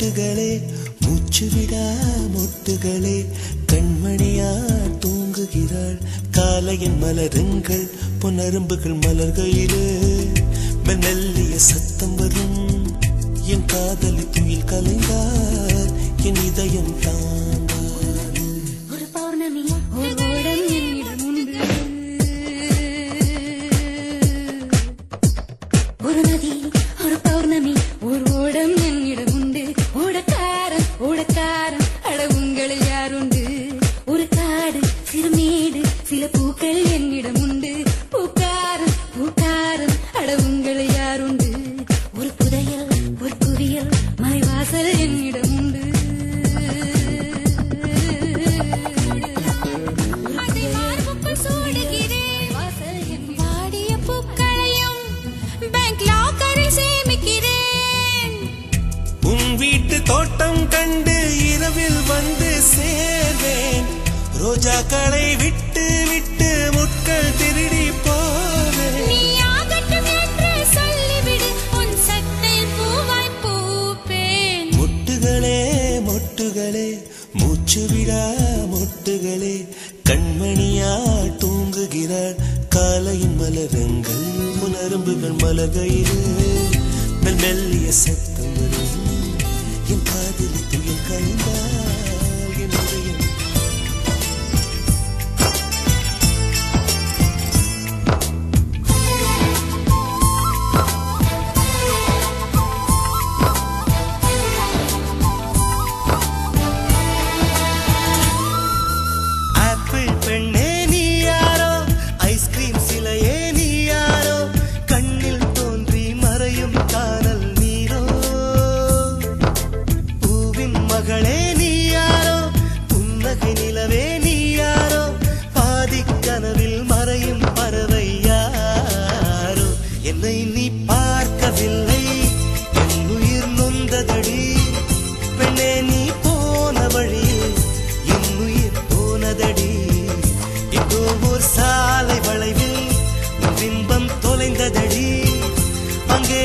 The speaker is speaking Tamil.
மொட்டுகளே மூச்சுவிடா மொட்டுகளே கண்மணியா தூங்குகிறாள் காலையின் மலருங்கள் பொன்னரும்புகள் மலர்கையிலே மெல்லிய சத்தம் வரும் என் காதலி துயில் கலைந்தார் என் இதயம் தாங்காது ஒரு பௌர்ணமி ஒரு ஓடம் என்னிடம் உண்டு ஒரு நதி ஒரு பௌர்ணமி ஒரு ஓடம் என்னிடம் உண்டு ஓடக்காரன் ஓடக்காரன் அட உங்களில் யாருண்டு ஒரு காடு சிறுமேடு சில பூக்கள் என்னிடம் உண்டு பூக்காரன் பூக்காரன் அட உங்களில் யாருண்டு ஒரு புதையல் ஒரு குவியல் மலைவாசல் என்னிடம் உண்டு வாடிய பூக்களையும் பேங்க் லாக்கரில் சேமிக்கிறேன் உன் வீட்டு தோட்டம் கண்டு இரவில் வந்து சேர்வேன் ரோஜாக்களை விட்டு விட்டு முட்கள் திருடி போவேன் நீ ஆகட்டும் என்று சொல்லிவிடு உன் சட்டையில் பூவாய் பூப்பேன் மொட்டுகளே மொட்டுகளே மூச்சுவிடா மொட்டுகளே கண்மணியா தூங்குகிறாள் காலையின் மலரங்கள் புனரும்புகள் மலர்கையிலே மெல்லிய சத்தம் வரும் என் காதலி துயில் கழிந்தாள் என் இதயம் ஆப்பிள் பெண்ணே நீ யாரோ ஐஸ்கிரீம் சிலையே நீ யாரோ கண்ணில் தோன்றி மறையும் காணல் நீரோ பூவின் மகளே நீ யாரோ புன்னகை நிலவே நீ யாரோ பாதி கனவில் மறையும் பறவை யாரோ என்னை நீ பார்க்கவில்லை என் உயிர் நொந்ததடி பெண்ணே நீ போன வழியில் என் உயிர் போனதடி இப்போ ஒரு சாலை வளைவில் உன் பிம்பம் தொலைந்ததடி அங்கே